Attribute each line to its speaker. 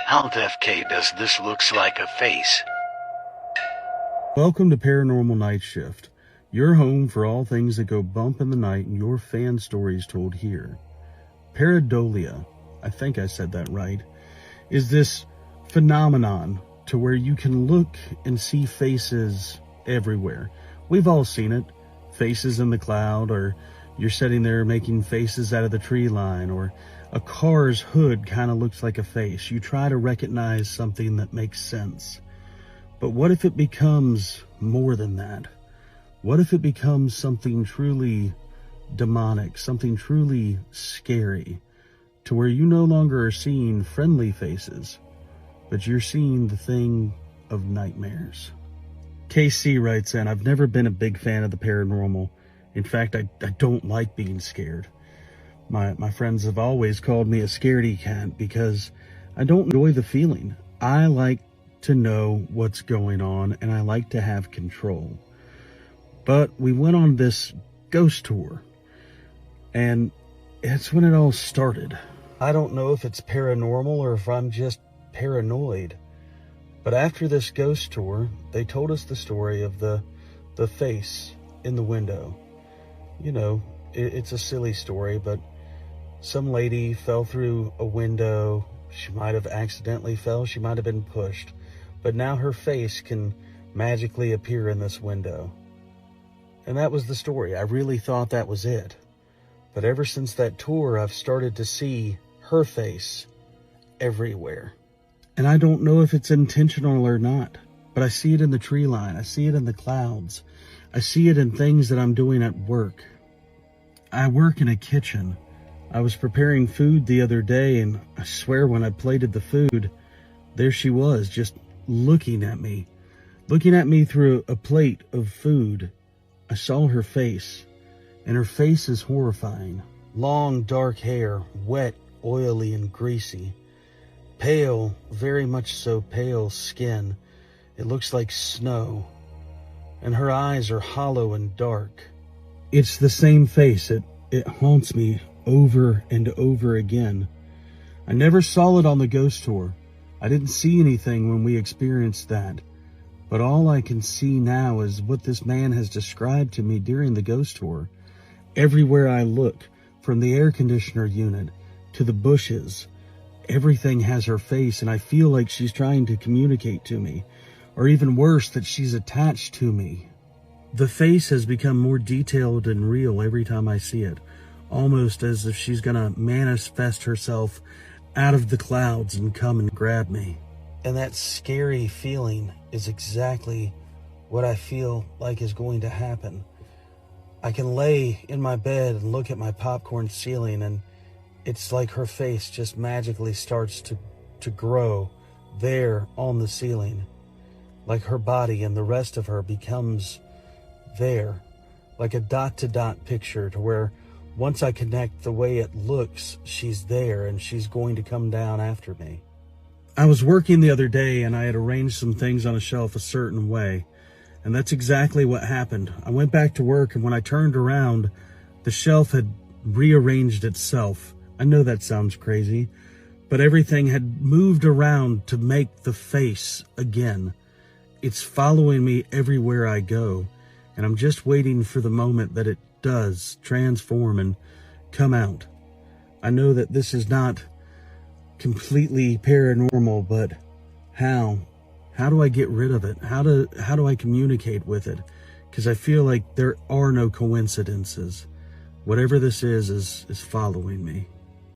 Speaker 1: How the FK does this looks like a face?
Speaker 2: Welcome to Paranormal Nightshift, your home for all things that go bump in the night and your fan stories told here. Pareidolia, I think I said that right, is this phenomenon to where you can look and see faces everywhere. We've all seen it, faces in the cloud, or you're sitting there making faces out of the tree line, or a car's hood kind of looks like a face. You try to recognize something that makes sense. But what if it becomes more than that? What if it becomes something truly demonic, something truly scary, to where you no longer are seeing friendly faces, but you're seeing the thing of nightmares? KC writes in, I've never been a big fan of the paranormal. In fact, I don't like being scared. My friends have always called me a scaredy cat because I don't enjoy the feeling. I like to know what's going on and I like to have control. But we went on this ghost tour and it's when it all started. I don't know if it's paranormal or if I'm just paranoid. But after this ghost tour, they told us the story of the face in the window. You know, it's a silly story, but some lady fell through a window. She might have accidentally fell. She might have been pushed. But now her face can magically appear in this window. And that was the story. I really thought that was it. But ever since that tour, I've started to see her face everywhere. And I don't know if it's intentional or not, but I see it in the tree line. I see it in the clouds. I see it in things that I'm doing at work. I work in a kitchen. I was preparing food the other day, and I swear when I plated the food, there she was, just looking at me through a plate of food. I saw her face, and her face is horrifying. Long, dark hair, wet, oily, and greasy. Pale, very much so pale skin. It looks like snow. And her eyes are hollow and dark. It's the same face. It haunts me over and over again. I never saw it on the ghost tour. I didn't see anything when we experienced that. But all I can see now is what this man has described to me during the ghost tour. Everywhere I look, from the air conditioner unit to the bushes, everything has her face, and I feel like she's trying to communicate to me. Or even worse, that she's attached to me. The face has become more detailed and real every time I see it. Almost as if she's gonna manifest herself out of the clouds and come and grab me. And that scary feeling is exactly what I feel like is going to happen. I can lay in my bed and look at my popcorn ceiling, and it's like her face just magically starts to grow there on the ceiling. Like her body and the rest of her becomes there. Like a dot-to-dot picture, to where once I connect the way it looks, she's there and she's going to come down after me. I was working the other day and I had arranged some things on a shelf a certain way. And that's exactly what happened. I went back to work, and when I turned around, the shelf had rearranged itself. I know that sounds crazy, but everything had moved around to make the face again. It's following me everywhere I go, and I'm just waiting for the moment that it does transform and come out. I know that this is not completely paranormal, but how do I get rid of it? How do I communicate with it? Because I feel like there are no coincidences. Whatever this is following me.